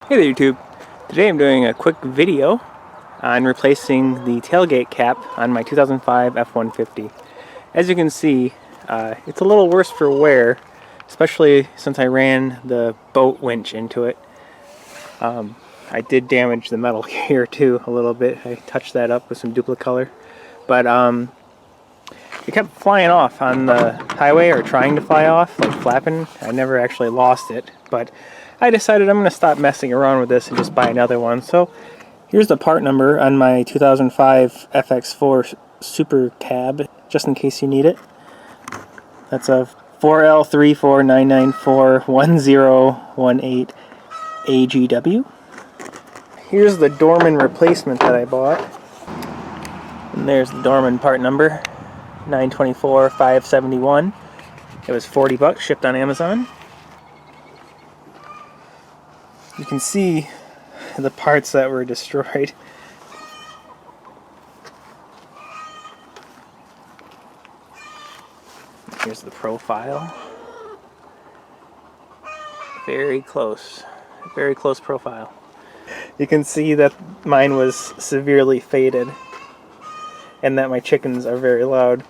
Hey there YouTube! Today I'm doing a quick video on replacing the tailgate cap on my 2005 F-150. As you can see, it's a little worse for wear, especially since I ran the boat winch into it. I did damage the metal here too a little bit. I touched that up with some duplicolor. But it kept flying off on the highway, or trying to fly off, like flapping. I never actually lost it, but I decided I'm going to stop messing around with this and just buy another one. So here's the part number on my 2005 FX4 Super Cab, just in case you need it. That's a 4L349941018 AGW. Here's the Dorman replacement that I bought. And there's the Dorman part number, 924-571. It was 40 bucks, shipped on Amazon. You can see the parts that were destroyed. Here's the profile. Very close profile. You can see that mine was severely faded and that my chickens are very loud.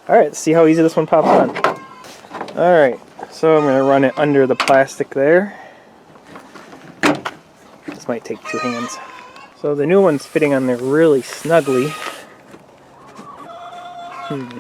Alright, let's see how easy this one pops on. Alright, so I'm going to run it under the plastic there. This might take two hands. So the new one's fitting on there really snugly. Wow.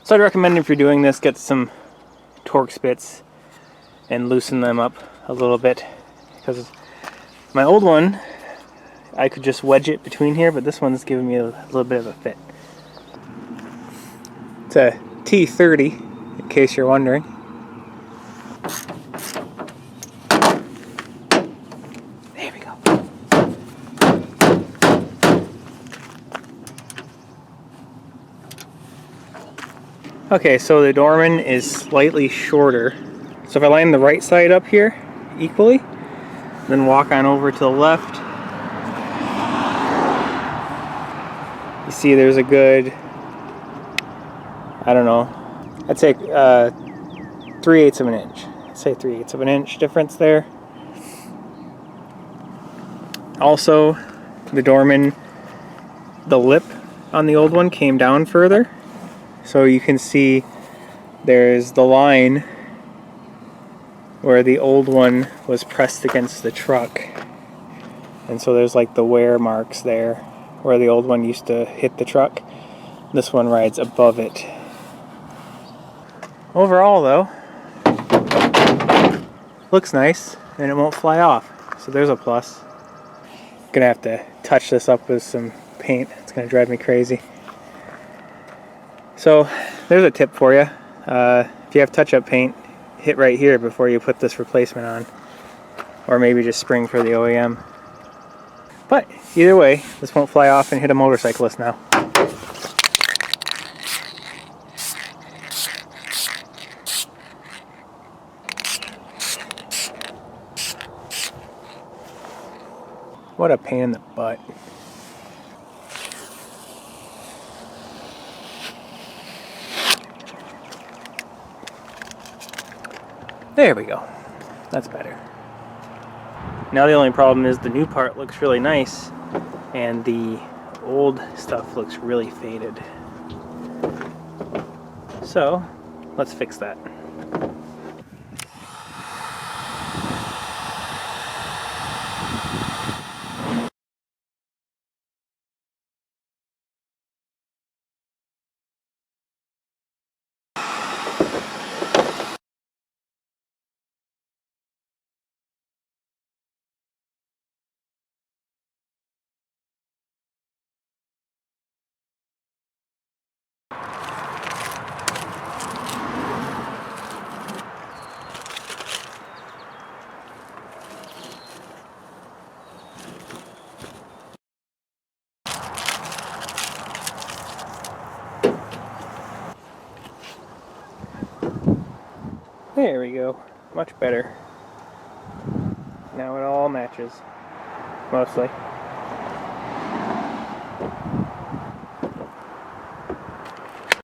So I'd recommend, if you're doing this, get some Torx bits and loosen them up a little bit, because my old one, I could just wedge it between here, but this one's giving me a little bit of a fit. It's a T30, in case you're wondering. There we go. Okay, so the Dorman is slightly shorter. So if I line the right side up here equally, then walk on over to the left, you see there's a good, I don't know, I'd say 3/8 of an inch. I'd say 3/8 of an inch difference there. Also, the Dorman, the lip on the old one came down further. So you can see there's the line where the old one was pressed against the truck. And so there's like the wear marks there where the old one used to hit the truck. This one rides above it. Overall though, looks nice and it won't fly off. So there's a plus. Gonna have to touch this up with some paint. It's gonna drive me crazy. So there's a tip for you. If you have touch-up paint, hit right here before you put this replacement on, or maybe just spring for the OEM. But either way, this won't fly off and hit a motorcyclist now. What a pain in the butt. There we go. That's better. Now the only problem is the new part looks really nice and the old stuff looks really faded. So let's fix that. There we go. Much better. Now it all matches. Mostly.